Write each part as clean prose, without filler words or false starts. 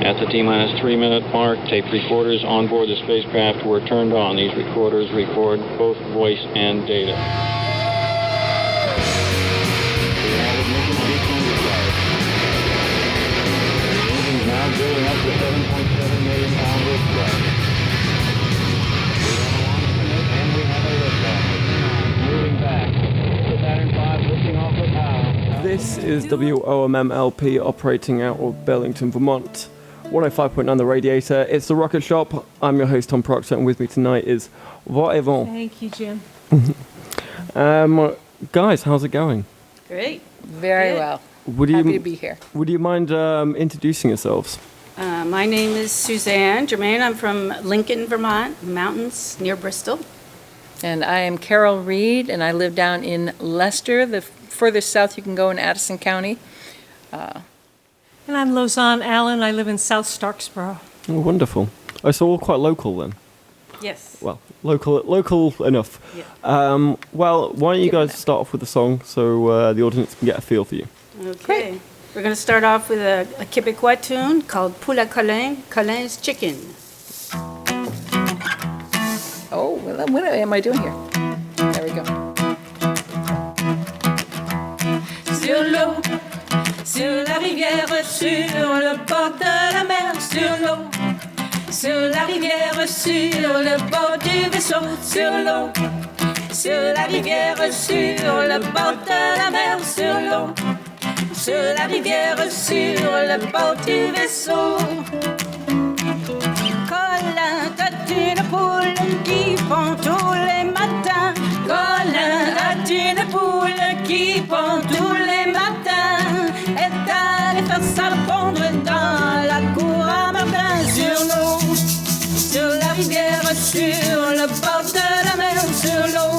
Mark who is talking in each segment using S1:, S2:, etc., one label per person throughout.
S1: At the T-minus 3-minute mark, tape recorders on board the spacecraft were turned on. These recorders record both voice and data. Now building up to 7.7 million pounds of thrust. And we have a liftoff. Moving back. The Saturn V lifting off the bow.
S2: This is WOMMLP operating out of Burlington, Vermont. 105.9 The Radiator. It's the Rocket Shop. I'm your host Tom Proctor, and with me tonight is Va-et-Vient.
S3: Thank you, Jim.
S2: Guys, how's it going?
S3: Great.
S4: Very well. Happy to be here.
S2: Would you mind introducing yourselves?
S3: My name is Suzanne Germain. I'm from Lincoln, Vermont, mountains near Bristol.
S4: And I am Carol Reed, and I live down in Leicester, the furthest south you can go in Addison County.
S5: And I'm Lausanne Allen. I live in South Starksboro.
S2: Oh, wonderful. Oh, so all quite local then?
S3: Yes.
S2: Well, local enough.
S3: Yeah.
S2: Well, why don't you guys start off with a song so the audience can get a feel for you?
S3: Okay.
S4: Great.
S3: We're going to start off with a Québécois tune called Poule à Colin, Colin's Chicken.
S4: Oh, well, what am I doing here? There we go.
S6: Sur l'eau, sur la rivière, sur le bord de la mer, sur l'eau, sur la rivière, sur le bord du vaisseau, sur l'eau, sur la rivière, sur le bord de la mer, sur l'eau, sur la rivière, sur le bord du vaisseau. Colin, t'as une poule qui pond tous les matins. Colin, t'as une poule qui pond tous les matins. Et t'allais faire ça pondre dans la cour à Martin. Sur l'eau, sur la rivière, sur le bord de la mer. Sur l'eau,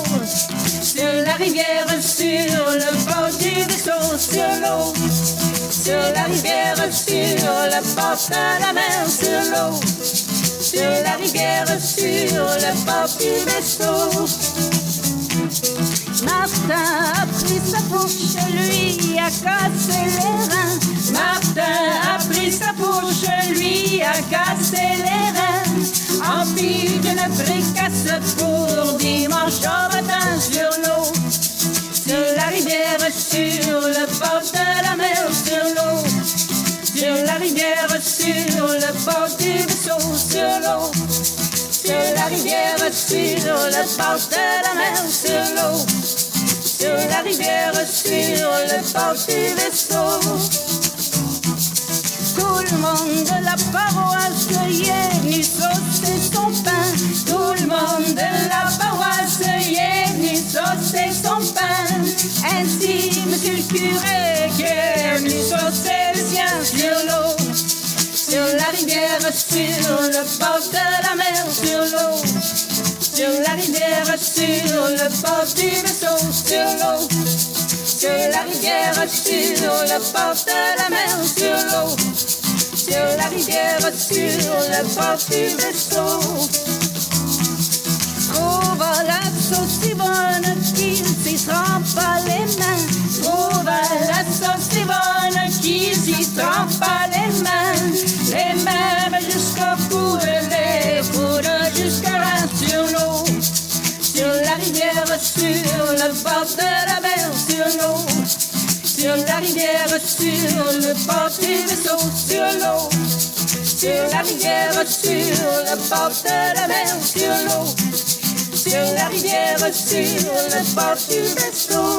S6: sur la rivière, sur le bord du vaisseau. Sur l'eau, sur la rivière, sur le bord de la mer. Sur l'eau, sur la rivière, sur le bord du vaisseau. Martin a pris sa fourche, lui a cassé les reins. Martin a pris sa fourche, lui a cassé les reins. En plus d'une fricasse pour dimanche au matin. Sur l'eau, sur la rivière, sur le bord de la mer. Sur l'eau, sur la rivière, sur le bord du vaisseau. Sur l'eau, sur la rivière, sur le bord de la mer. Sur l'eau, sur la rivière, sur le bord du vaisseau. Tout le monde de la paroisse y est venu saucer son pain. Tout le monde de la paroisse y est venu saucer son pain. Ainsi, monsieur le curé qui est venu saucer le sien. Sur l'eau, sur la rivière, sur le bord de la mer. Sur l'eau, sur la rivière, sur le bord du vaisseau. Sur l'eau, sur la rivière, sur le bord de la mer. Sur l'eau, sur la rivière, sur le bord du vaisseau. Trouve la sauce si bonne qu'il s'y trempe pas les mains. Trouve la sauce si bonne qu'il s'y trempe pas les mains. Les mêmes jusqu'au coude, les coudes jusqu'à la. Sur l'eau, sur la rivière, sur le bord de la mer. Sur l'eau, sur la rivière, sur le bord du vaisseau. Sur l'eau, sur la rivière, sur le bord de la mer. Sur l'eau, sur la rivière, sur le bord du vaisseau.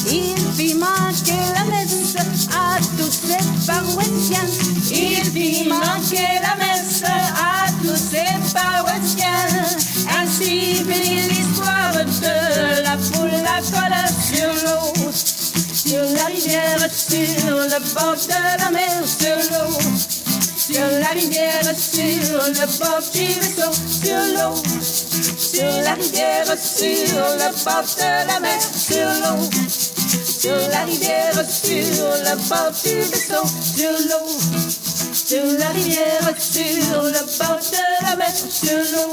S6: Il fit manquer la messe à tous ces paroissiens. Il fit manquer la messe à tous ces paroissiens. Ainsi finit l'histoire de la poule à Colin. Sur l'eau, sur la rivière, sur le bord de la mer. Sur l'eau, sur la rivière, sur le bord du vaisseau. Sur l'eau, sur la rivière, sur le bord de la mer. Sur l'eau, sur la rivière, sur le bord du vaisseau. Sur l'eau, sur la rivière, sur le bord de la mer. Sur l'eau,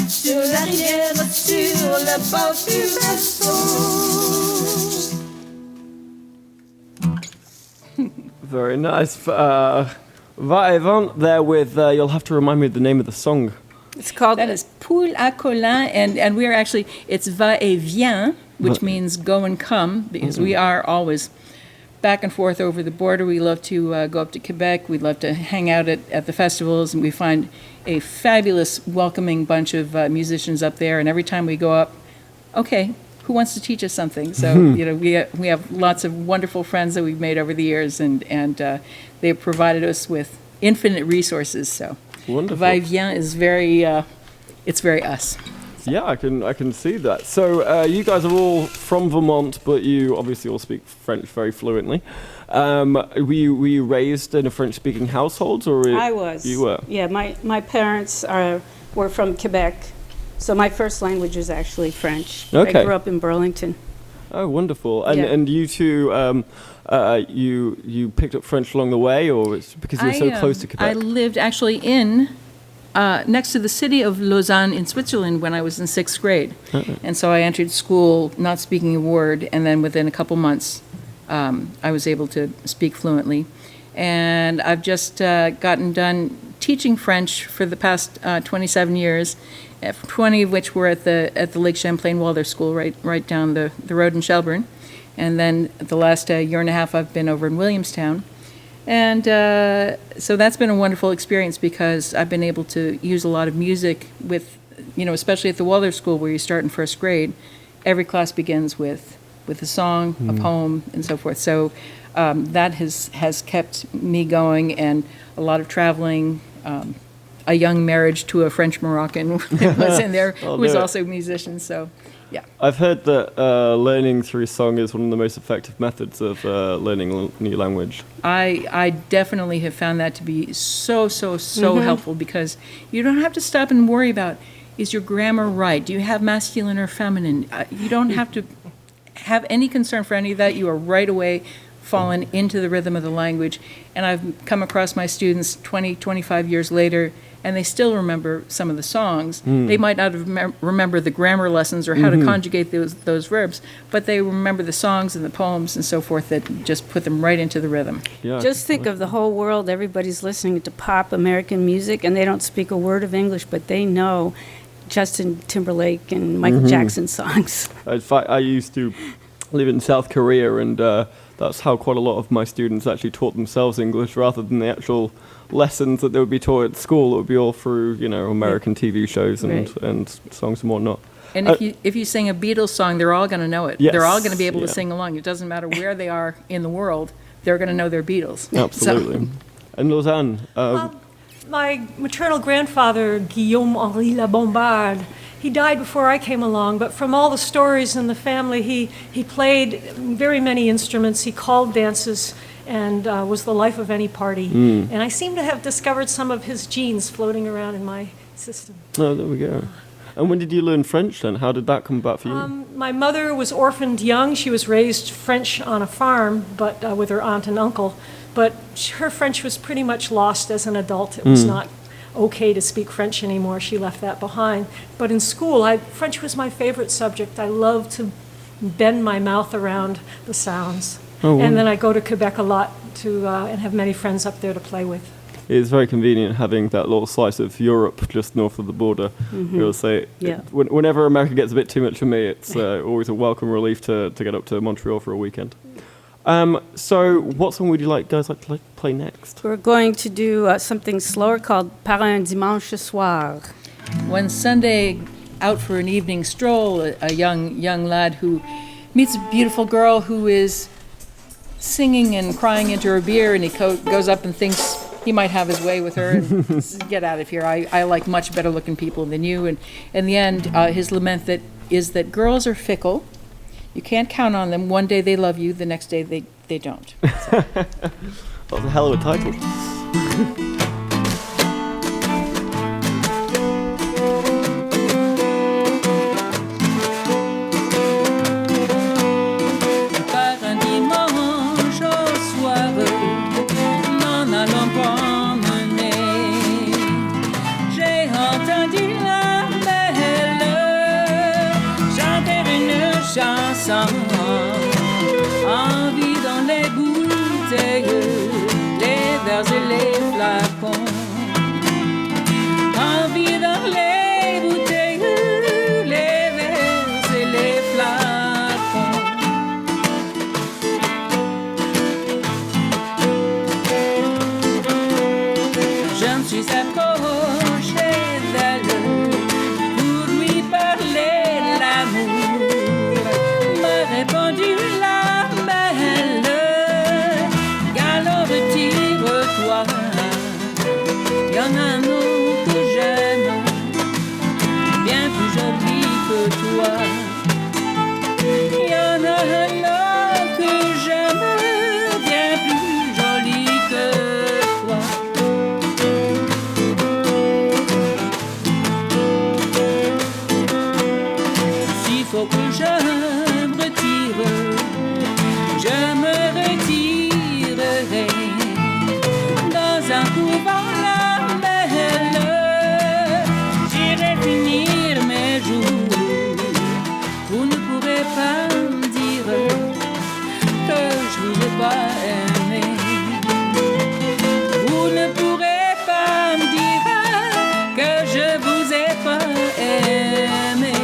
S6: sur la rivière, sur le bord du vaisseau.
S2: Very nice. Va-et-Vient there with, you'll have to remind me of the name of the song.
S3: It's called
S4: That is Poule à Colin, and we are actually, it's Va-et-Vient, which means go and come, because we are always back and forth over the border. We love to go up to Quebec. We love to hang out at the festivals, and we find a fabulous, welcoming bunch of musicians up there. And every time we go up, okay, who wants to teach us something? So, we have lots of wonderful friends that we've made over the years, and they've provided us with infinite resources. So,
S2: Wonderful.
S4: Va-et-Vient is very, it's very us.
S2: Yeah, I can see that. So you guys are all from Vermont, but you obviously all speak French very fluently. Were you raised in a French-speaking household, or
S3: I was.
S2: You were.
S3: Yeah, my parents were from Quebec, so my first language is actually French.
S2: Okay.
S3: I grew up in Burlington.
S2: Oh, wonderful! And
S3: Yeah.
S2: and you two, you picked up French along the way, or it's because you're so close to Quebec?
S4: I lived actually in next to the city of Lausanne in Switzerland when I was in 6th grade. And so I entered school not speaking a word, and then within a couple months, I was able to speak fluently. And I've just gotten done teaching French for the past 27 years, 20 of which were at the Lake Champlain Waldorf School right down the road in Shelburne. And then the last year and a half I've been over in Williamstown. And so that's been a wonderful experience because I've been able to use a lot of music with, especially at the Waldorf School where you start in 1st grade, every class begins with a song, a poem, and so forth. So that has kept me going, and a lot of traveling. A young marriage to a French Moroccan was in there, who was also a musician. So, yeah.
S2: I've heard that learning through song is one of the most effective methods of learning a new language.
S4: I definitely have found that to be so helpful, because you don't have to stop and worry about, is your grammar right? Do you have masculine or feminine? You don't have to have any concern for any of that. You are right away fallen into the rhythm of the language. And I've come across my students 20, 25 years later, and they still remember some of the songs. They might not have remember the grammar lessons or how to conjugate those verbs, but they remember the songs and the poems and so forth that just put them right into the rhythm.
S2: Yeah.
S3: Just think of the whole world. Everybody's listening to pop American music, and they don't speak a word of English, but they know Justin Timberlake and Michael Jackson songs.
S2: In fact, I used to live in South Korea, and that's how quite a lot of my students actually taught themselves English rather than the actual lessons that they would be taught at school. It would be all through, American TV shows and songs and whatnot.
S4: And if you sing a Beatles song, they're all going to know it.
S2: Yes,
S4: They're all going to be able to
S2: yeah.
S4: sing along. It doesn't matter where they are in the world, they're going to know their Beatles.
S2: Absolutely. And Lausanne,
S5: My maternal grandfather, Guillaume-Henri La Bombarde, he died before I came along, but from all the stories in the family, he played very many instruments, he called dances, and was the life of any party. And I seem to have discovered some of his genes floating around in my system.
S2: oh, there we go. And when did you learn French then? How did that come about for you?
S5: My mother was orphaned young. She was raised French on a farm, but with her aunt and uncle. But her French was pretty much lost as an adult. It was not okay to speak French anymore. She left that behind. But in school, French was my favorite subject. I loved to bend my mouth around the sounds.
S2: Oh, wow.
S5: And then I go to Quebec a lot and have many friends up there to play with.
S2: It's very convenient having that little slice of Europe just north of the border. You'll say,
S3: Yeah.
S2: whenever America gets a bit too much for me, it's always a welcome relief to get up to Montreal for a weekend. So what song would you guys like to play next?
S3: We're going to do something slower called Par un dimanche soir.
S4: One Sunday, out for an evening stroll, a young lad who meets a beautiful girl who is singing and crying into her beer, and he goes up and thinks he might have his way with her and says, get out of here. I like much better looking people than you. And in the end, his lament is that girls are fickle. You can't count on them. One day they love you, the next day they don't. So.
S2: That's a hell of a title.
S4: Par un dimanche au soir, m'en allant promener, j'ai entendu la belle chanter une chanson, envie dans les bouteilles. y en a un autre que j'aime, bien plus joli que toi. Y en a un autre que j'aime, bien plus joli que toi. S'il faut que je me retire, je me retirerai dans un couvent la belle. J'irai finir mes jours. Vous ne pourrez pas me dire que je vous ai pas aimé. Vous ne pourrez pas me dire que je vous ai pas aimé.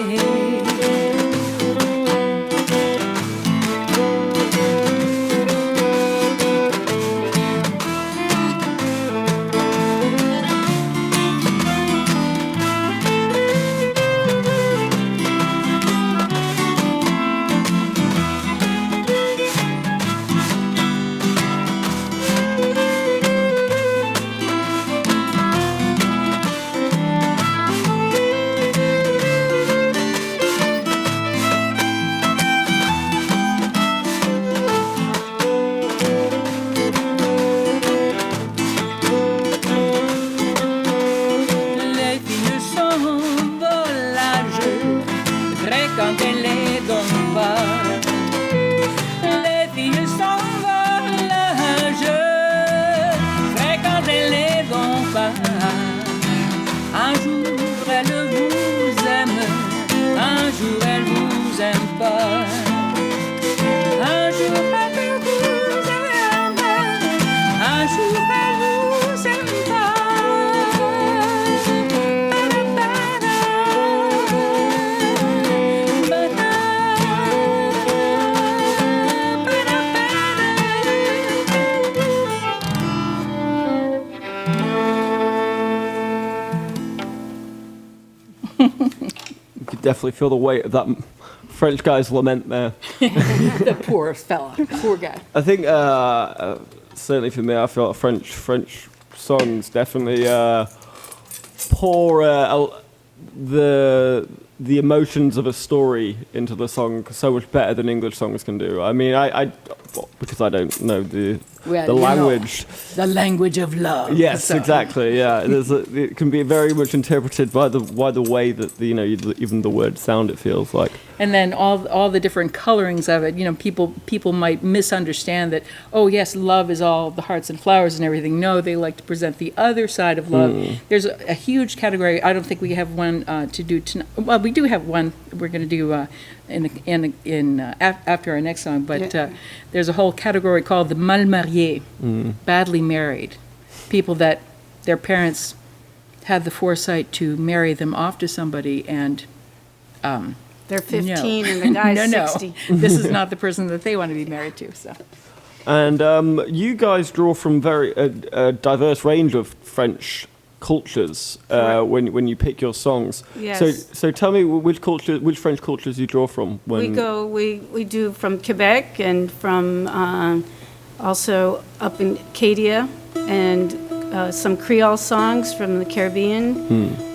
S4: Les filles sont volages, vrai quand elles les donnent pas. Les filles sont volages, vrai quand elles les donnent pas. Un jour elles vous aiment, un jour elles vous aiment pas. Un jour elles vous aiment, un jour elles vous aiment pas.
S2: You could definitely feel the weight of that French guy's lament there.
S4: The poor fella, poor guy.
S2: I think certainly for me, I feel like French songs definitely pour the emotions of a story into the song so much better than English songs can do. I mean, I because I don't know the language.
S4: The language of love.
S2: Yes,
S4: So-
S2: exactly. Yeah, it can be very much interpreted by the way that even the words sound. It feels like.
S4: And then all the different colorings of it. You know, people might misunderstand that. Oh yes, love is all the hearts and flowers and everything. No, they like to present the other side of love. There's a huge category. I don't think we have one to do tonight. Well, we do have one. We're going to do after our next song. But there's a whole category called the mal mariés, badly married, people that their parents had the foresight to marry them off to somebody and.
S3: They're 15 and the guy's 60.
S4: This is not the person that they want to be married to. So,
S2: And you guys draw from a diverse range of French cultures when you pick your songs.
S3: Yes.
S2: So tell me which French cultures you draw from.
S3: We do from Quebec and from also up in Acadia and some Creole songs from the Caribbean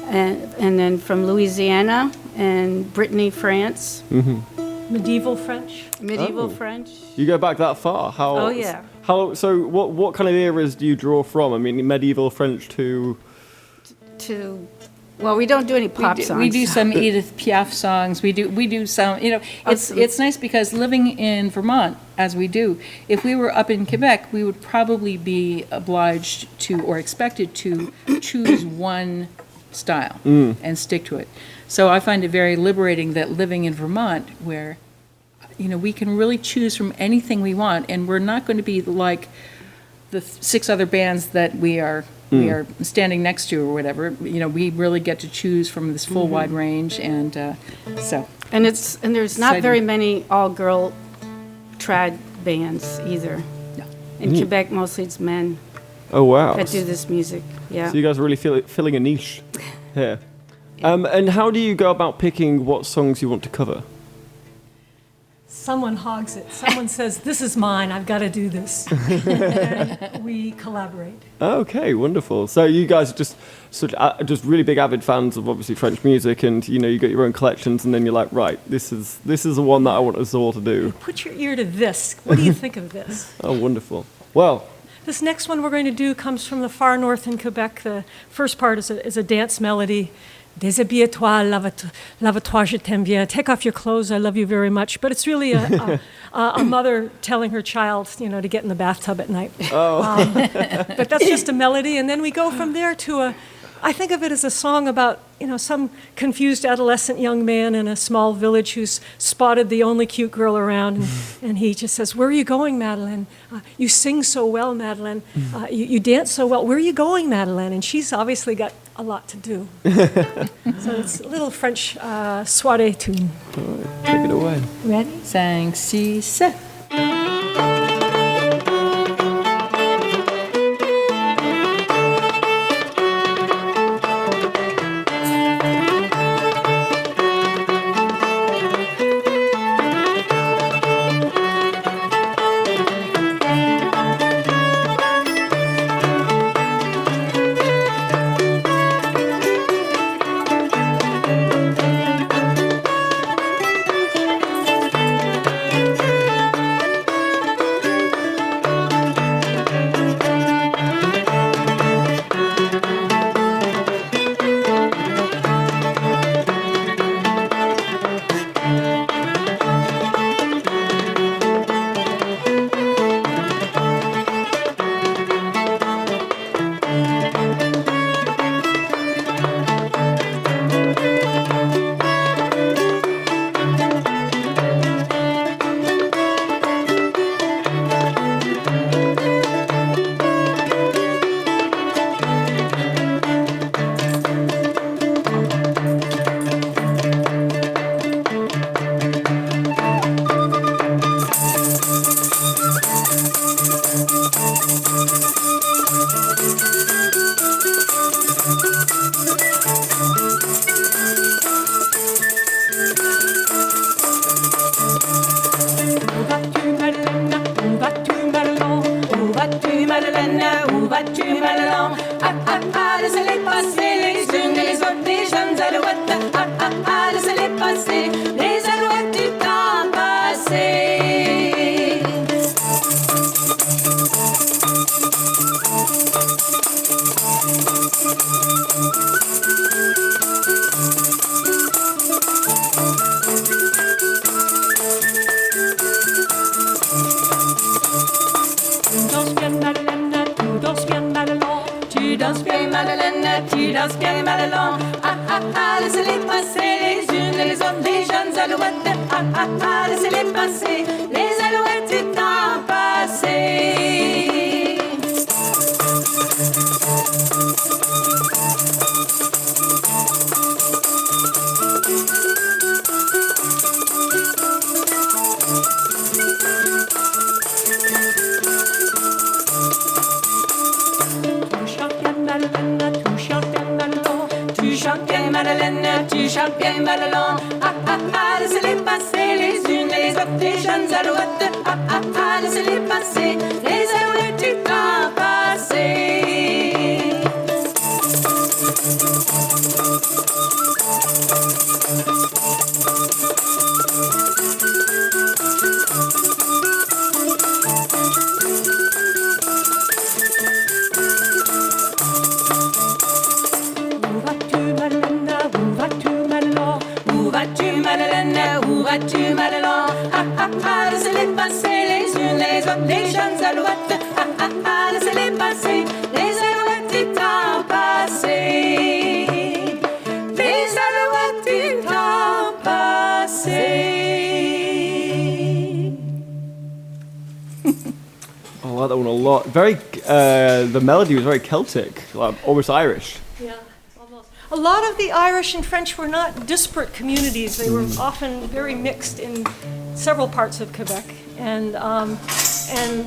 S3: and then from Louisiana and Brittany, France.
S5: Medieval French.
S3: Medieval French.
S2: You go back that far? How?
S3: Oh, yeah.
S2: So what kind of eras do you draw from? I mean, medieval French to.
S3: Well, we don't do any pop songs.
S4: we do some Edith Piaf songs. We do some. You know, it's nice because living in Vermont, as we do, if we were up in Quebec, we would probably be obliged to or expected to choose one style and stick to it. So I find it very liberating that living in Vermont, where, you know, we can really choose from anything we want, and we're not going to be like the 6 other bands that we are standing next to or whatever. You know, we really get to choose from this full wide range, and so.
S3: And there's not
S4: Exciting.
S3: very many all-girl trad bands either.
S4: No.
S3: In Quebec, mostly it's men
S2: Oh wow!
S3: that do this music. Yeah.
S2: So you guys are really filling a niche here. And how do you go about picking what songs you want to cover?
S5: Someone hogs it. Someone says, "This is mine. I've got to do this." And we collaborate.
S2: Okay, wonderful. So you guys are just really big avid fans of obviously French music, and you got your own collections, and then you're like, right, this is the one that I want us all to do.
S5: Put your ear to this. What do you think of this?
S2: Oh, wonderful. Well,
S5: This next one we're going to do comes from the far north in Quebec. The first part is a dance melody. Déshabille-toi, lave-toi, je t'aime bien. Take off your clothes, I love you very much. But it's really a mother telling her child, to get in the bathtub at night. But that's just a melody. And then we go from there to I think of it as a song about, some confused adolescent young man in a small village who's spotted the only cute girl around. And he just says, "Where are you going, Madeleine? You sing so well, Madeleine. You dance so well. Where are you going, Madeleine?" And she's obviously got a lot to do. So it's a little French soirée tune.
S2: all right, take it away.
S5: Ready?
S4: 5, 6, 7.
S6: Où vas-tu, Madeleine? Ah, ah, ah, laissez-les passer, les unes et les autres, les jeunes alouettes. Ah, ah, ah, laissez-les passer, les alouettes du temps passé. Tu danses bien, Madeleine, tu danses bien, Madeleine. Ah, ah, ah, laissez-les passer, les unes et les autres, les jeunes alouettes. Ah, ah, ah, laissez-les passer, les alouettes du temps passé. Madeleine, tu chantes bien, Madeleine. Ah, ah, ah, laissez-les passer, les unes et les autres, les jeunes alouettes. Ah, ah, ah, laissez-les passer, les alouettes du temps passé. Où vas-tu, Madeleine? Ah, ah, ah, laissez-les passer, les unes et les autres, les jeunes alouettes. Ah, ah, ah, laissez-les passer, les alouettes du temps passé. Les alouettes du temps passé.
S2: I like that one a lot. Very, the melody was very Celtic, like almost Irish.
S5: Yeah, almost. A lot of the Irish and French were not disparate communities. They were often very mixed in several parts of Quebec. And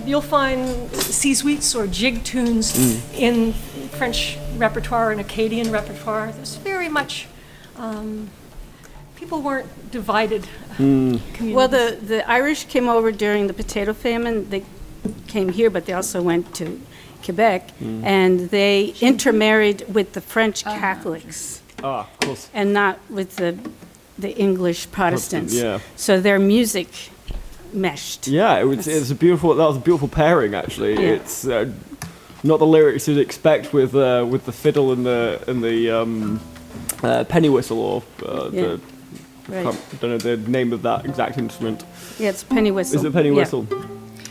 S5: you'll find six-huits or jig tunes in French repertoire and Acadian repertoire. There's very much people weren't divided. Communities.
S3: Well, the Irish came over during the potato famine. They came here, but they also went to Quebec, and they intermarried with the French Catholics
S2: Of course.
S3: and not with the English Protestants.
S2: yeah.
S3: So their music meshed.
S2: Yeah, that was a beautiful pairing, actually.
S3: Yeah.
S2: It's not the lyrics you'd expect with the fiddle and the penny whistle or
S3: Yeah. Right.
S2: I don't know the name of that exact instrument.
S3: Yeah, it's penny whistle.
S2: Is it penny
S3: Yeah.
S2: whistle?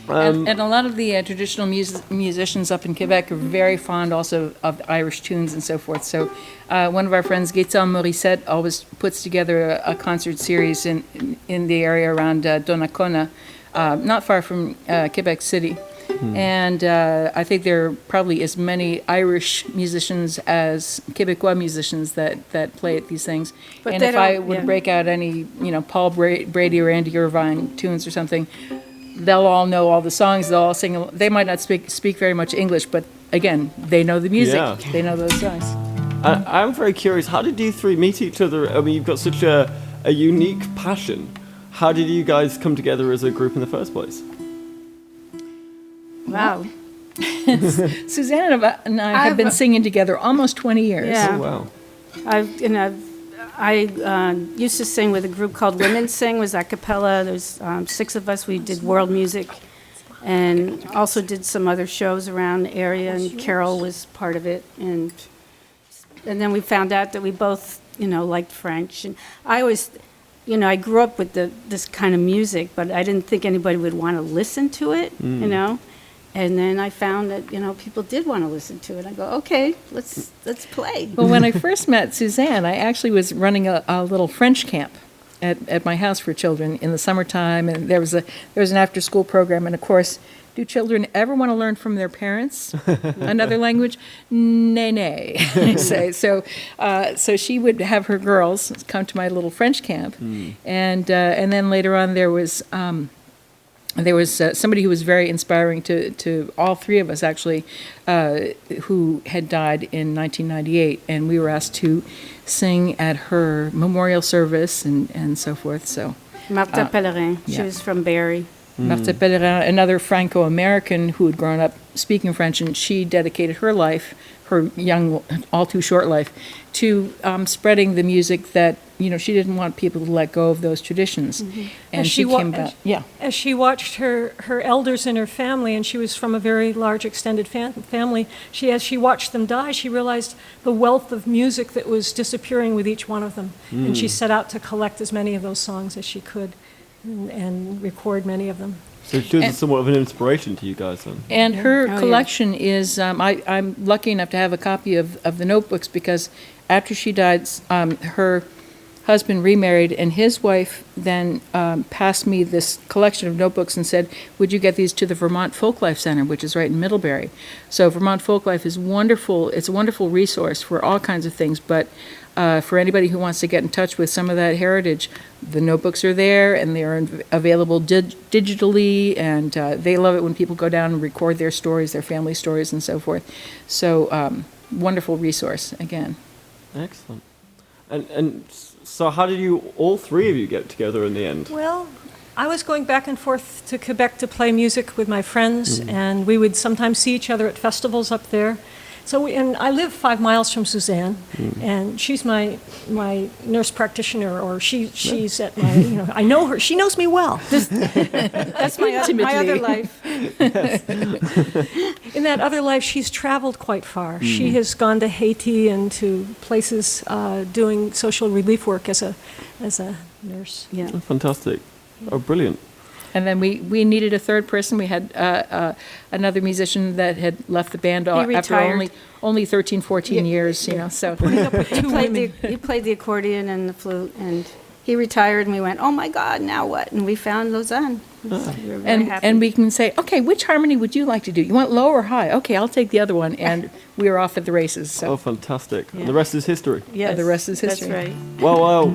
S4: And a lot of the traditional musicians up in Quebec are very fond also of Irish tunes and so forth. So one of our friends, Gaëtan Morissette, always puts together a concert series in the area around Donnacona, not far from Quebec City. And I think there are probably as many Irish musicians as Quebecois musicians that play at these things.
S3: But
S4: and
S3: they
S4: if I
S3: don't-
S4: would
S3: yeah.
S4: break out any, Paul Brady or Andy Irvine tunes or something, they'll all know all the songs. They'll all sing. They might not speak very much English, but again, they know the music.
S2: Yeah.
S4: They know those songs.
S2: I'm very curious. How did you three meet each other? I mean, you've got such a unique passion. How did you guys come together as a group in the first place?
S3: Wow.
S4: Suzanne and I have been singing together almost 20 years.
S3: Yeah.
S2: Oh, wow.
S3: I used to sing with a group called Women Sing, was a cappella. There's 6 of us. We did world music and also did some other shows around the area, and Carol was part of it. And then we found out that we both, liked French. And I always, I grew up with this kind of music, but I didn't think anybody would want to listen to it, And then I found that, people did want to listen to it. I go, okay, let's play.
S4: Well, when I first met Suzanne, I actually was running a little French camp at my house for children in the summertime, and there was an after-school program. And of course, do children ever want to learn from their parents another language? Nay, nay. I say so. So she would have her girls come to my little French camp, and then later on there was somebody who was very inspiring to all 3 of us, actually, who had died in 1998, and we were asked to sing at her memorial service and so forth. So
S3: Martha Pellerin, she
S4: yeah.
S3: was from Barrie.
S4: Martha Pellerin, another Franco-American who had grown up speaking French, and she dedicated her life, her young, all too short life, to spreading the music that, she didn't want people to let go of those traditions. And
S5: As
S4: she
S5: she wa-
S4: came back. Yeah.
S5: As she watched her elders in her family, and she was from a very large extended family, as she watched them die, she realized the wealth of music that was disappearing with each one of them. And she set out to collect as many of those songs as she could and record many of them.
S2: So she was somewhat of an inspiration to you guys then.
S4: And her
S3: yeah.
S4: collection is, I'm lucky enough to have a copy of the notebooks, because after she died, her husband remarried, and his wife then passed me this collection of notebooks and said, would you get these to the Vermont Folklife Center, which is right in Middlebury. So Vermont Folklife is wonderful. It's a wonderful resource for all kinds of things, but for anybody who wants to get in touch with some of that heritage, the notebooks are there, and they are available digitally, and they love it when people go down and record their stories, their family stories, and so forth. So wonderful resource, again.
S2: Excellent. And so how did all 3 of you get together in the end?
S5: Well, I was going back and forth to Quebec to play music with my friends, and we would sometimes see each other at festivals up there. So, and I live 5 miles from Suzanne, and she's my nurse practitioner, or she's at my, I know her. She knows me well.
S3: That's my other life.
S5: In that other life, she's traveled quite far. She has gone to Haiti and to places doing social relief work as a nurse.
S3: Yeah.
S2: Oh, fantastic. Oh, brilliant.
S4: And then we needed a 3rd person. We had another musician that had left the band after
S3: retired.
S4: only 13, 14 years, so.
S3: He played the accordion and the flute, and he retired, and we went, oh my God, now what? And we found Lausanne. We were very happy.
S4: And we can say, okay, which harmony would you like to do? You want low or high? Okay, I'll take the other one. And we were off at the races. So
S2: Oh, fantastic.
S3: Yeah.
S2: And the rest is history.
S3: Yes,
S4: the rest is history.
S3: That's right.
S2: Well,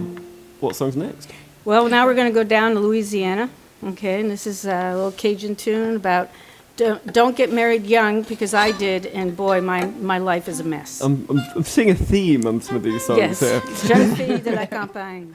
S2: what song's next?
S3: Well, now we're going to go down to Louisiana, okay? And this is a little Cajun tune about don't get married young, because I did, and boy, my life is a mess.
S2: I'm seeing a theme on some of these songs
S3: Yes,
S2: here.
S3: Jeune fille de la campagne.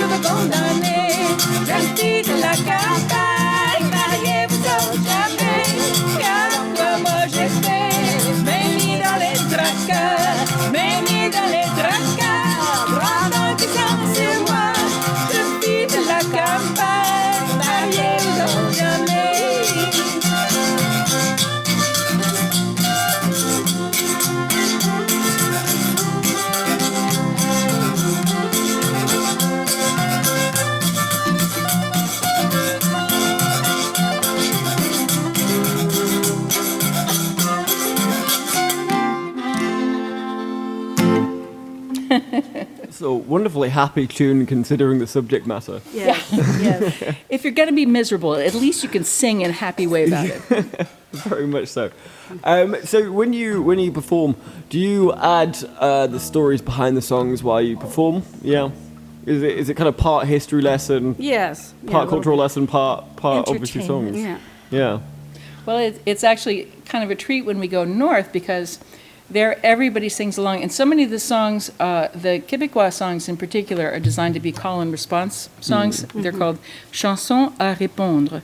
S6: veux condamner. Jeune fille de la campagne, mariez-vous donc jamais. Car quoi moi j'ai fait, m'ai mis dans les tracas, m'ai mis dans les tracas. Pendant qu'ils sont sur moi, jeune fille de la campagne, mariez-vous donc jamais.
S2: So wonderfully happy tune considering the subject matter.
S3: Yeah.
S4: Yeah. If you're going to be miserable, at least you can sing in a happy way about it.
S2: Very much so. So when you perform, do you add the stories behind the songs while you perform? Yeah. Is it kind of part history lesson,
S3: Yes.
S2: part cultural lesson, part obviously songs?
S3: Yeah.
S2: Yeah.
S4: Well, it's actually kind of a treat when we go north because there everybody sings along. And so many of the songs, the Québécois songs in particular, are designed to be call and response songs. They're called chansons à répondre.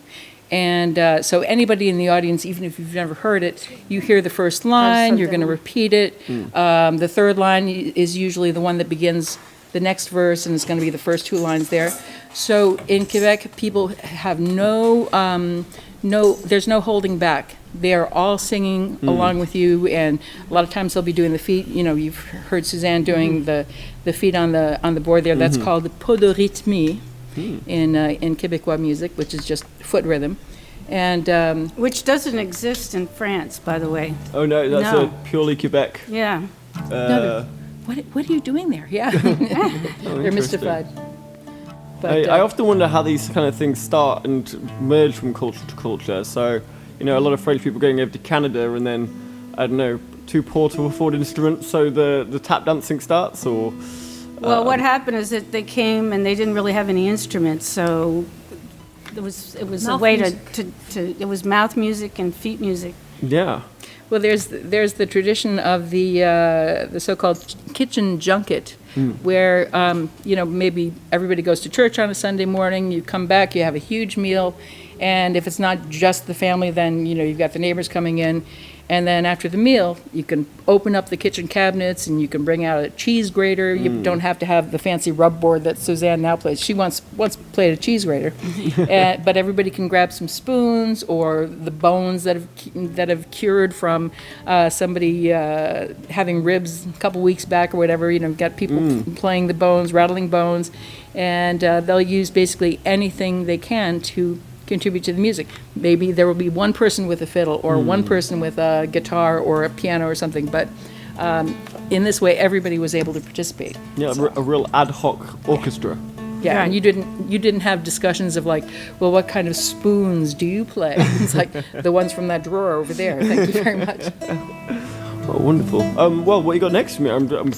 S4: And so anybody in the audience, even if you've never heard it, you hear the first line, you're going to repeat it. The third line is usually the one that begins the next verse, and it's going to be the first two lines there. So in Quebec, people have there's no holding back. They are all singing along with you, and a lot of times they'll be doing the feet. You know, you've heard Suzanne doing the feet on the board there. That's called the pas de rythme in Québécois music, which is just foot rhythm. And
S3: Which doesn't exist in France, by the way.
S2: Oh no, that's
S3: No.
S2: a purely Quebec.
S3: Yeah.
S4: what are you doing there? Yeah, they're mystified. But,
S2: I often wonder how these kind of things start and merge from culture to culture. So, you know, a lot of French people going over to Canada and then, I don't know, too poor to afford instruments, so the tap dancing starts, or...
S3: Well, what happened is that they came and they didn't really have any instruments, so it was a
S5: Mouth
S3: way
S5: music.
S3: to it was mouth music and feet music.
S2: Yeah.
S4: Well, there's the tradition of the so-called kitchen junket, where you know, maybe everybody goes to church on a Sunday morning. You come back, you have a huge meal, and if it's not just the family, then you know you've got the neighbors coming in, and then after the meal, you can open up the kitchen cabinets and you can bring out a cheese grater. You don't have to have the fancy rub board that Suzanne now plays. She once played a cheese grater, but everybody can grab some spoons or the bones that have cured from somebody having ribs a couple weeks back or whatever. You know, got people playing the bones, rattling bones, and they'll use basically anything they can to contribute to the music. Maybe there will be one person with a fiddle or one person with a guitar or a piano or something, but in this way everybody was able to participate.
S2: Yeah, a real ad hoc orchestra.
S4: Yeah, and you didn't have discussions of like, well, what kind of spoons do you play? It's like the ones from that drawer over there. Thank you very much.
S2: Oh, wonderful. Well, what you got next for me? I'm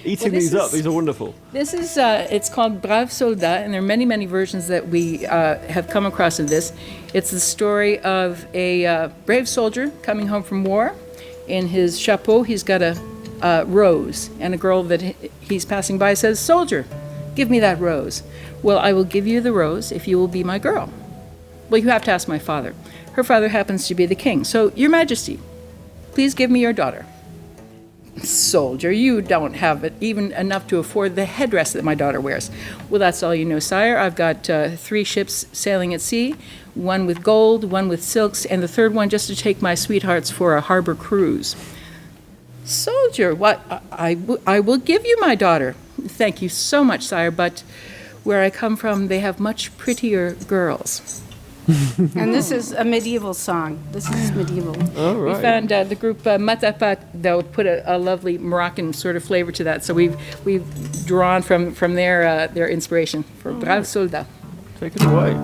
S2: eating
S4: Well,
S2: these up.
S4: is-
S2: These are wonderful.
S4: This is, it's called Brave Soldat, and there are many, many versions that we have come across of this. It's the story of a brave soldier coming home from war. In his chapeau, he's got a rose, and a girl that he's passing by says, "Soldier, give me that rose." "Well, I will give you the rose if you will be my girl." "Well, you have to ask my father. Her father happens to be the king. So, Your Majesty, please give me your daughter." "Soldier, you don't have it even enough to afford the headdress that my daughter wears." "Well, that's all you know, sire. I've got 3 ships sailing at sea, one with gold, one with silks, and the third one just to take my sweethearts for a harbor cruise." "Soldier, what? I will give you my daughter." "Thank you so much, sire, but where I come from, they have much prettier girls."
S3: And this is a medieval song. This is medieval.
S2: All
S4: We
S2: right.
S4: found the group Matapat, they'll put a lovely Moroccan sort of flavor to that. So we've drawn from their inspiration for Brave Soldat.
S2: Take it away.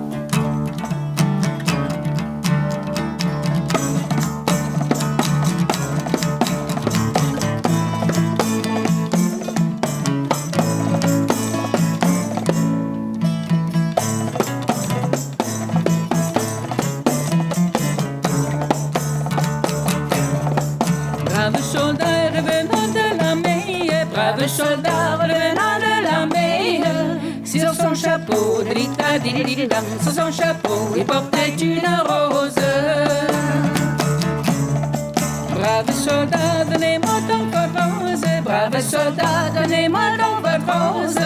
S6: Brave soldat revenant de la mer, brave soldat revenant de la mer, sur
S4: son chapeau, didita-didididam, sur son chapeau, il portait une rose. Brave soldat, donnez-moi donc votre rose. Brave soldat, donnez-moi donc votre rose.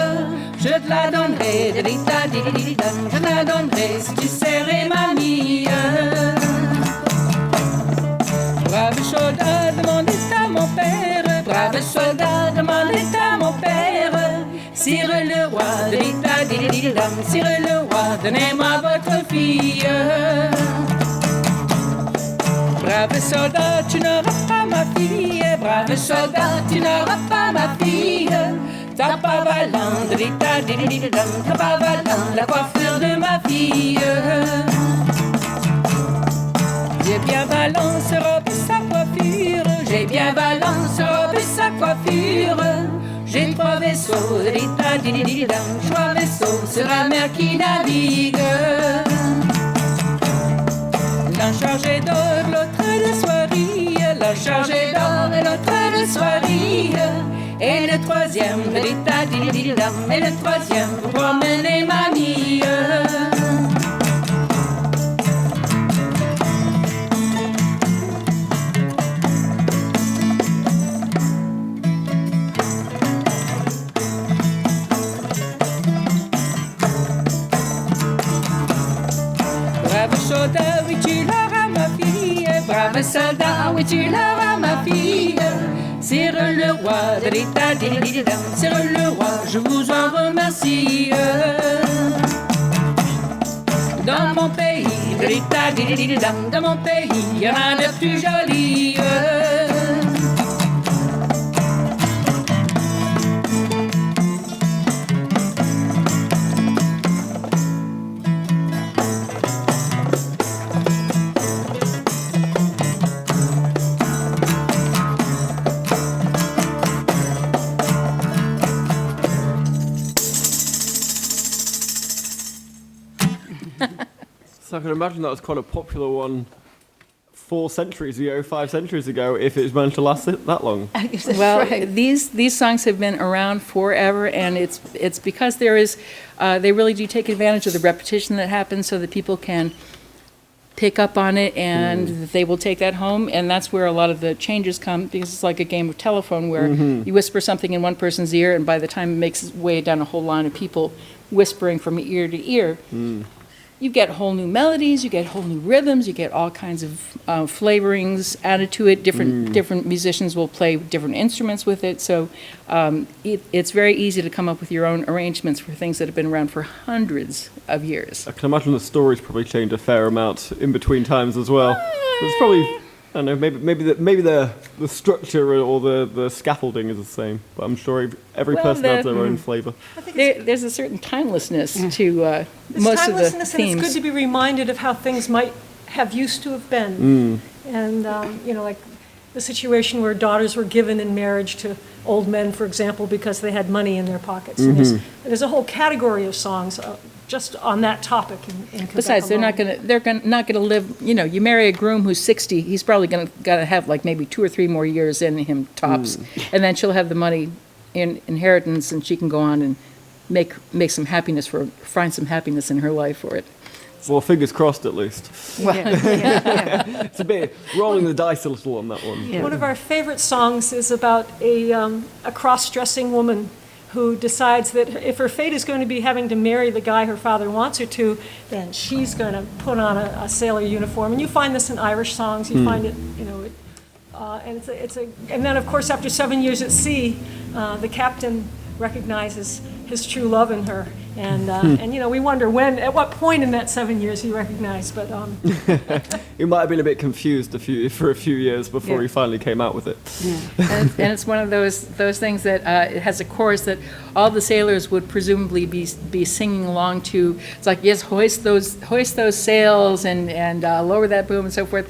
S4: Je te la donnerai, didita-didididam, je te la donnerai si tu serais ma mie. Brave soldat, demandez à mon père. Brave soldat, demandez à mon père. Sire le roi, didita-didididam, sire le roi, donnez-moi votre fille. Brave soldat, tu n'auras pas ma fille. Brave soldat, tu n'auras pas ma fille. T'as pas valant, didita-didididam, t'as pas valant la coiffure de ma fille. J'ai bien valant sa robe et sa coiffure. J'ai bien valant sa robe et sa coiffure. J'ai 3 vaisseaux, didita-didididam, 3 vaisseaux sur la mer qui navigue. L'un chargé d'or, l'autre de soierie. L'un chargé d'or et l'autre de soierie. Et le 3e, didita-didididam, et le 3e pour promener mamie. Brave soldat, oui tu l'auras ma fille. Brave soldat, oui tu l'auras ma fille. Sire le roi, didita-didididam, sire le roi, je vous en remercie. Dans mon pays, didita-didididam, dans mon pays, il y en a de plus jolies.
S2: So I can imagine that was quite a popular one 4 centuries ago, 5 centuries ago, if it's managed to last that long.
S4: Well, these songs have been around forever, and it's because there is they really do take advantage of the repetition that happens, so that people can pick up on it, and they will take that home, and that's where a lot of the changes come, because it's like a game of telephone where you whisper something in one person's ear, and by the time it makes its way down a whole line of people whispering from ear to ear, you get whole new melodies, you get whole new rhythms, you get all kinds of flavorings added to it. Different musicians will play different instruments with it, so it's very easy to come up with your own arrangements for things that have been around for hundreds of years.
S2: I can imagine the stories probably changed a fair amount in between times as well. It's probably, I don't know, maybe the structure or the scaffolding is the same, but I'm sure every person has their own flavour.
S4: There's a certain timelessness to most of the
S5: Timelessness, and
S4: themes.
S5: it's good to be reminded of how things might have used to have been. And, like the situation where daughters were given in marriage to old men, for example, because they had money in their pockets. And there's a whole category of songs just on that topic in Quebec
S4: Besides, they're not going to live. You marry a groom who's 60, he's probably going to have like maybe 2 or 3 more years in him tops, and then she'll have the money in inheritance, and she can go on and find some happiness in her life for it.
S2: Well, fingers crossed at least.
S4: Well,
S2: It's a bit rolling the dice a little on that one.
S5: One of our favorite songs is about a cross-dressing woman who decides that if her fate is going to be having to marry the guy her father wants her to, then she's going to put on a sailor uniform. And you find this in Irish songs. You find it, and then of course after 7 years at sea, the captain recognizes his true love in her. And we wonder at what point in that 7 years he recognized, but
S2: He might have been a bit confused for a few years before he finally came out with it.
S4: and it's one of those things that it has a chorus that all the sailors would presumably be singing along to. It's like, yes, hoist those sails and lower that boom and so forth.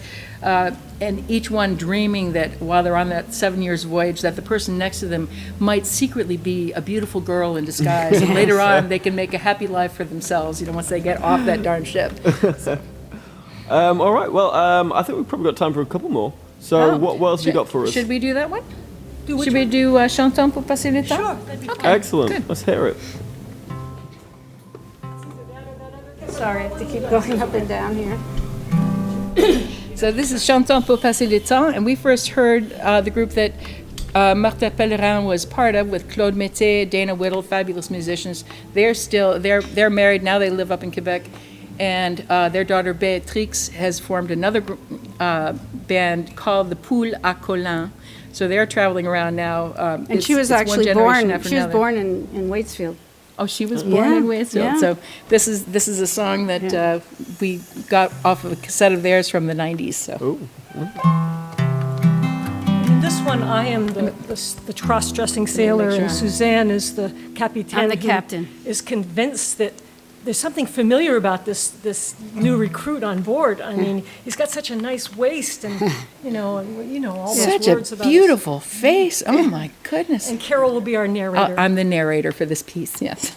S4: And each one dreaming that while they're on that 7 years voyage, that the person next to them might secretly be a beautiful girl in disguise, and later on they can make a happy life for themselves, once they get off that darn ship. So.
S2: All right, well, I think we've probably got time for a couple more. So what else have you got for us?
S4: Should we do that one? Should we do Chanson pour passer le temps?
S5: sure, that'd be
S4: Okay.
S2: Excellent.
S4: Good.
S2: Let's hear it.
S3: Sorry, I have to keep going up and down here.
S4: So this is Chantons pour passer le temps, and we first heard the group that Martha Pellerin was part of with Claude Mété, Dana Whittle, fabulous musicians. They're married now. They live up in Quebec, and their daughter Béatrix has formed another band called the Poule à Colin. So they're traveling around now.
S3: And she was actually born in Waitsfield.
S4: Oh, she was born in Waitsfield.
S3: Yeah.
S4: So this is a song that we got off of a cassette of theirs from the 90s. So.
S5: In this one, I am the cross-dressing sailor, and Suzanne is the capitaine.
S3: I'm the captain.
S5: Who is convinced that there's something familiar about this new recruit on board. I mean, he's got such a nice waist, and all those
S4: Such
S5: words
S4: a
S5: about
S4: beautiful face. Oh my goodness.
S5: And Carol will be our narrator.
S4: I'm the narrator for this piece, yes.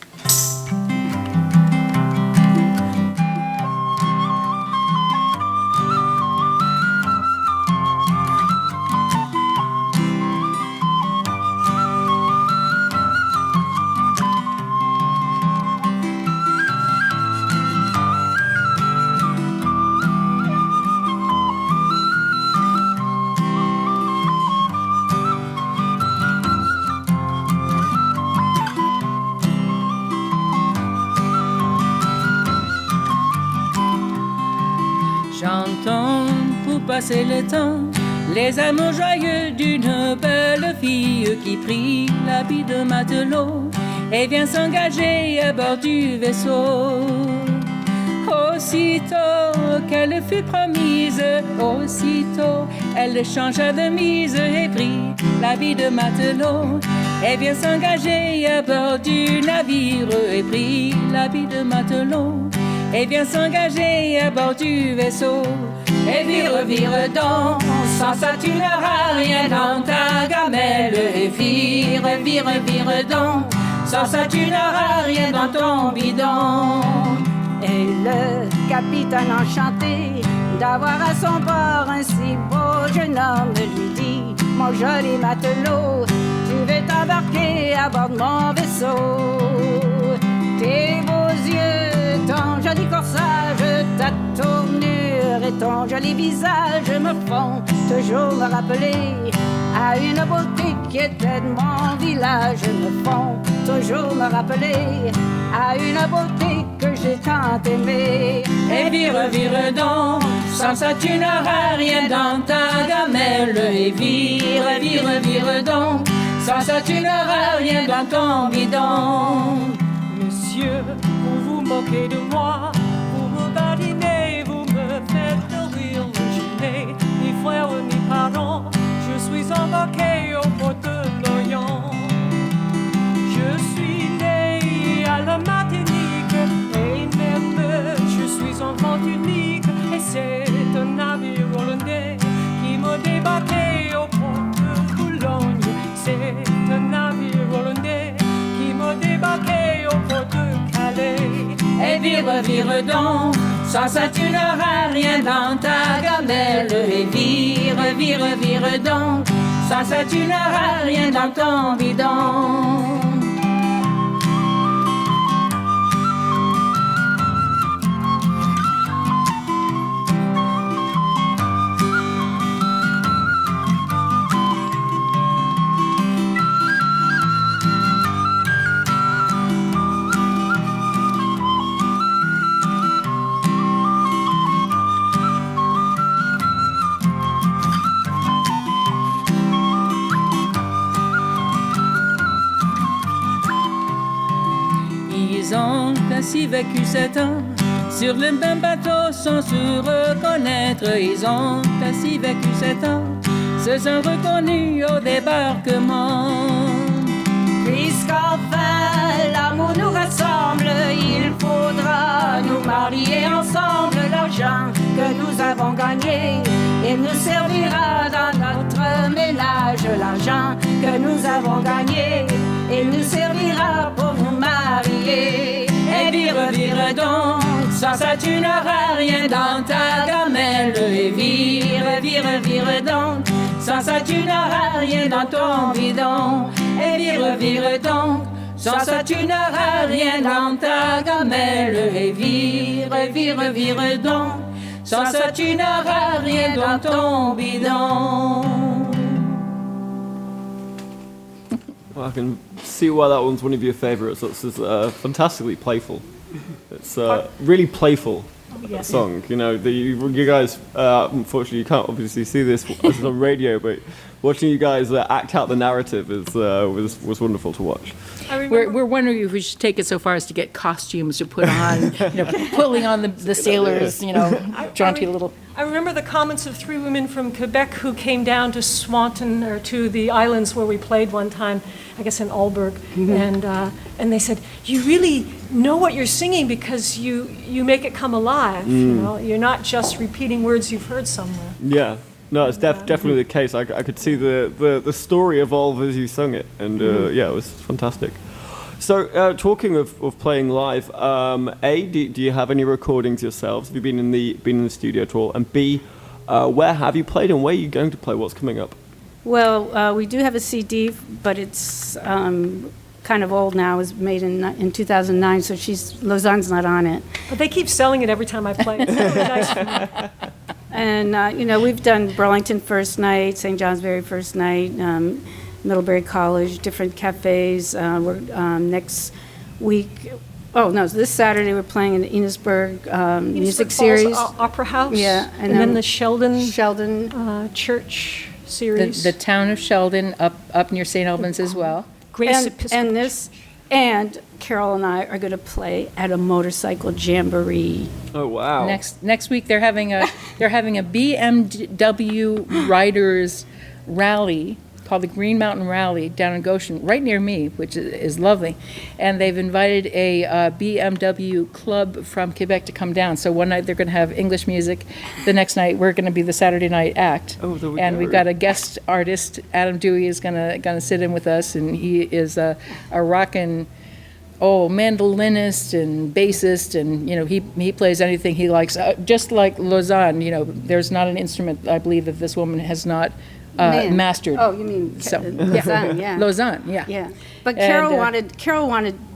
S4: Chantons pour passer le temps, les amours joyeux d'une belle fille qui prit l'habit de matelot et vient s'engager à bord du vaisseau. Aussitôt qu'elle fut promise, aussitôt elle changea de mise et prit l'habit de matelot et vient s'engager à bord du navire et prit l'habit de matelot et vient s'engager à bord du vaisseau. Et vire, vire donc, sans ça tu n'auras rien dans ta gamelle. Et vire, vire, vire donc, sans ça tu n'auras rien dans ton bidon.
S6: Et le capitaine enchanté d'avoir à son bord un si beau jeune homme lui dit: mon joli matelot, tu veux t'embarquer à bord de mon vaisseau. Tes beaux yeux, ton joli corsage, ta tournure et ton joli visage me font toujours me rappeler à une beauté qui était de mon village. Me font toujours me rappeler à une beauté que j'ai tant aimée.
S4: Et vire, vire donc, sans ça tu n'auras rien dans ta gamelle. Et vire, vire, vire donc, sans ça tu n'auras rien dans ton bidon.
S5: Monsieur, vous vous moquez de moi, vous me badinez, vous me faites rire, je n'ai ni frère ni parents, je suis embarqué au port de l'Orient. Je suis né à la Martinique et même je suis enfant unique, et c'est un navire hollandais qui m'a débarqué au port de Boulogne. C'est un navire hollandais qui m'a débarqué au port de Calais.
S4: Et vire, vire donc, sans ça tu n'auras rien dans ta gamelle. Et vire, vire, vire donc, sans ça tu n'auras rien dans ton bidon. Ils ont ainsi vécu 7 ans sur le même bateau sans se reconnaître. Ils ont ainsi vécu 7 ans, se sont reconnus au débarquement.
S6: Puisqu'enfin l'amour nous rassemble, il faudra nous marier ensemble. L'argent que nous avons gagné, il nous servira dans notre ménage. L'argent que nous avons gagné, il nous servira pour nous marier.
S4: Et vire, vire donc, sans ça tu n'auras rien dans ta gamelle. Et vire, vire, vire donc, sans ça tu n'auras rien dans ton bidon. Et vire, vire donc, sans ça tu n'auras rien dans ta gamelle. Et vire,
S6: vire, vire donc. Sans ça, tu n'auras rien dans ton bidon.
S2: Well, I can see why that one's one of your favourites. It's fantastically playful. It's really playful song. You know, you guys, unfortunately, you can't obviously see this as on radio, but watching you guys act out the narrative was wonderful to watch.
S4: We're wondering if we should take it so far as to get costumes to put on, pulling on the sailors, jaunty little.
S5: I remember the comments of 3 women from Quebec who came down to Swanton, or to the islands where we played one time, I guess in Alberg, and they said, you really know what you're singing because you make it come alive. You're not just repeating words you've heard somewhere.
S2: Yeah. No, it's definitely the case. I could see the story evolve as you sung it, and it was fantastic. So, talking of playing live, do you have any recordings yourselves? Have you been in the studio at all? And B, where have you played and where are you going to play? What's coming up?
S3: Well, we do have a CD, but it's kind of old now. It was made in 2009, so Lausanne's not on it.
S5: But they keep selling it every time I play. It's really nice for me.
S3: And, we've done Burlington First Night, St. John's Very First Night, Middlebury College, different cafes. We're next week, this Saturday we're playing in the Enosburg Music Series.
S5: Opera House.
S3: Yeah.
S5: And then the Sheldon Church series.
S4: The town of Sheldon up near St. Albans as well.
S5: Grace
S3: And Carol and I are going to play at a motorcycle jamboree.
S2: Oh wow!
S4: Next week they're having a BMW riders rally called the Green Mountain Rally down in Goshen, right near me, which is lovely. And they've invited a BMW club from Quebec to come down. So one night they're going to have English music. The next night we're going to be the Saturday night act. And we've got a guest artist, Adam Dewey, is going to sit in with us, and he is a rockin' mandolinist and bassist, and he plays anything he likes. Just like Lausanne, there's not an instrument I believe that this woman has not mastered.
S3: Oh, you mean Lausanne? Yeah.
S4: Lausanne, yeah.
S3: Yeah, but Carol wanted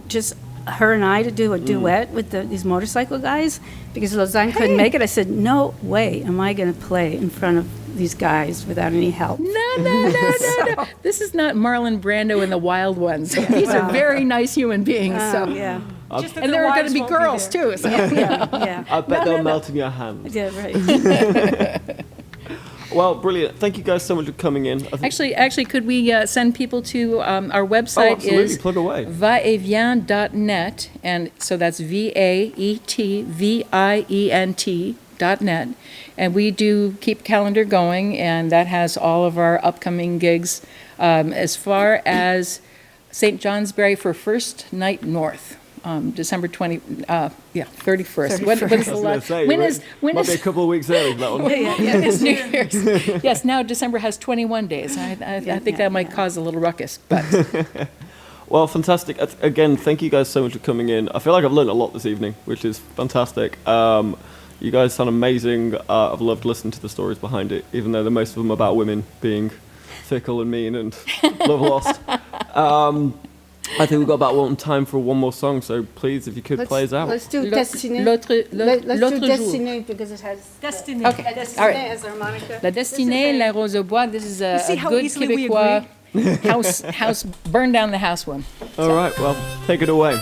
S3: just her and I to do a duet with these motorcycle guys because Lausanne couldn't make it. I said, no way am I going to play in front of these guys without any help.
S4: No. This is not Marlon Brando and the Wild Ones. These are very nice human beings.
S3: Yeah.
S4: And there are going to be girls too. So.
S3: Yeah.
S2: I bet they'll melt in your hand.
S3: Yeah, right.
S2: Well, brilliant. Thank you guys so much for coming in.
S4: Actually, could we send people to our website?
S2: Absolutely.
S4: Is
S2: plug away.
S4: Va-et-Vient.net, and so that's VAETVIENT.net. And we do keep calendar going, and that has all of our upcoming gigs. As far as St. Johnsbury for First Night North. December 31st. What is the last? When
S2: might be a couple of weeks early for that one.
S4: It's New Year's. Yes, now December has 21 days. I think that might cause a little ruckus, but.
S2: Well, fantastic. Again, thank you guys so much for coming in. I feel like I've learned a lot this evening, which is fantastic. You guys sound amazing. I've loved listening to the stories behind it, even though most of them are about women being fickle and mean and love lost. I think we've got about time for one more song, so please, if you could play us out.
S3: Let's do Destinée. Let's do Destinée because it has
S5: Destinée.
S4: Okay.
S3: Destinée
S4: All right.
S3: as harmonica.
S4: La Destinée, La Rose au Bois. This is a
S5: how
S4: good
S5: easily we
S4: Québécois house, burn down the house one.
S2: All right, well, take it away.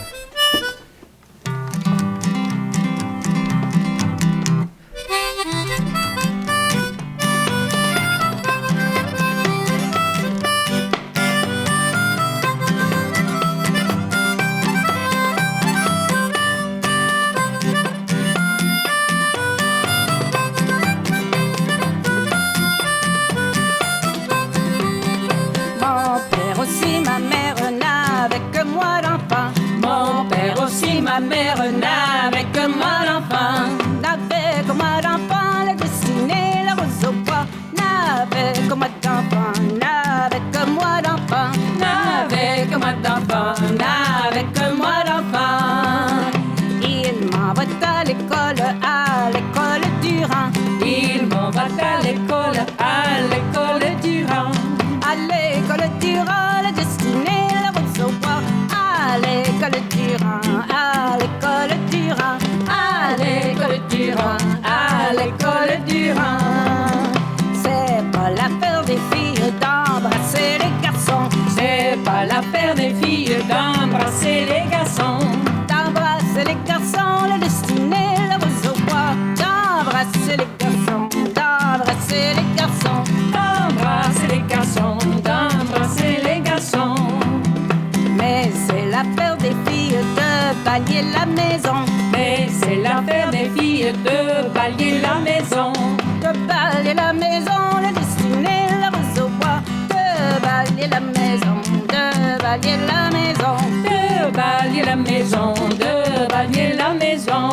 S6: Ma mère n'avait que moi d'enfant, n'avait que moi d'enfant, la destinée, la rose au bois, n'avait que moi d'enfant, n'avait que moi d'enfant, n'avait que moi d'enfant, n'avait que moi d'enfant. Il m'envoie à l'école Durand. Il m'envoie à l'école Durand. À l'école Durand, la destinée, la rose au bois. À l'école Durand, à l'école Durand, à l'école
S4: de balayer la maison.
S6: De balayer la maison, le destiné, la rose au bois. De balayer la maison, de balayer la maison.
S4: De balayer la maison, de balayer la maison.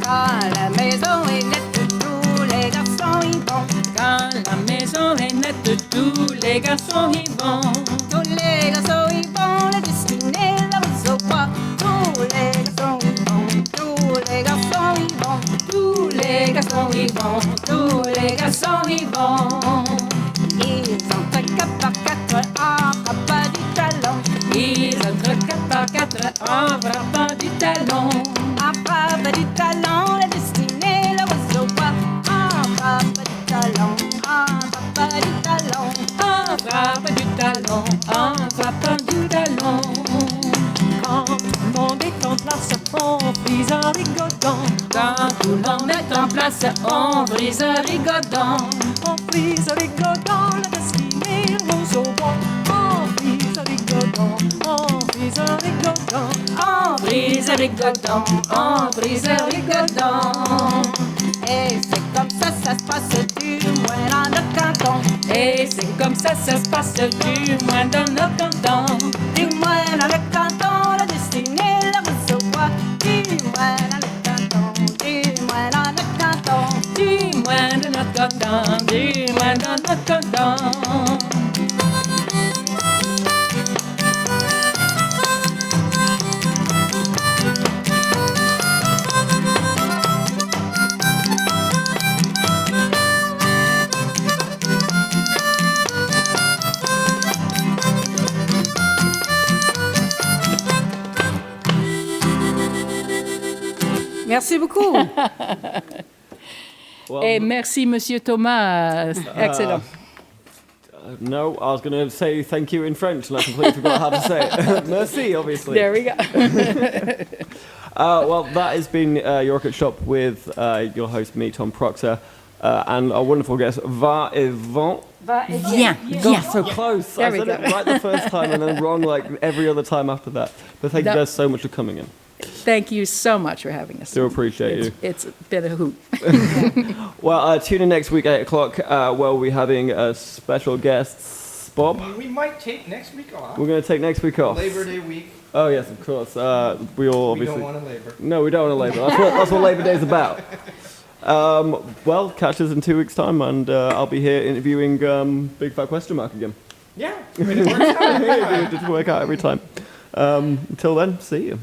S6: Quand la maison est nette, tous les garçons y vont.
S4: Quand la maison est nette, tous les garçons y vont.
S6: Tous les garçons y vont, le destiné, la rose au bois. Tous les garçons y vont, tous les garçons y vont.
S4: Tous les garçons y vont, tous les garçons y vont.
S6: Ils entrent quatre par quatre en frappant du talon.
S4: Ils entrent quatre par quatre en frappant du talon.
S6: En frappant du talon, le destiné, la rose au bois. En frappant du talon, en frappant du talon.
S4: En frappant du talon, en frappant du talon.
S5: Quand tout le monde est en place, on frise en rigodon.
S4: Quand tout le monde est en place, on brise un rigodon.
S5: On frise en rigodon, la destinée rose au bois. On frise en rigodon, on frise en rigodon.
S4: On brise un rigodon, on brise un rigodon.
S6: Et c'est comme ça se passe du moins dans le canton.
S4: Et c'est comme ça se passe du moins dans nos cantons.
S6: Du moins dans le canton, la destinée, la rose au bois. Du moins dans le canton, du moins dans le canton.
S4: Du moins dans notre canton, du moins dans notre canton.
S3: Merci beaucoup.
S2: Well,
S4: Et merci, Monsieur Thomas. Excellent.
S2: no, I was going to say thank you in French, and I completely forgot how to say it. Merci, obviously.
S4: There we go.
S2: Well, that has been Your Orchid Shop with your host, me, Tom Proctor, and our wonderful guest, Va-et-Vient.
S4: Viens.
S2: God, so close.
S4: There
S2: I
S4: we
S2: said
S4: go.
S2: it right the first time and then wrong like every other time after that. But thank you
S4: That-
S2: guys so much for coming in.
S4: Thank you so much for having us.
S2: Do appreciate you.
S4: It's been a hoot.
S2: Well, tune in next week, 8 o'clock, where we'll be having special guests. Bob,
S7: We might take next week off.
S2: we're going to take next week off.
S7: Labor Day week.
S2: Oh, yes, of course. We all
S7: We
S2: obviously...
S7: don't want to labor.
S2: No, we don't want to Labour. That's what Labour Day's about. Well, catch us in 2 weeks' time, and I'll be here interviewing Big Fat Question Mark again.
S7: Yeah, I mean, it works out.
S2: It just work out every time. Until then, see you.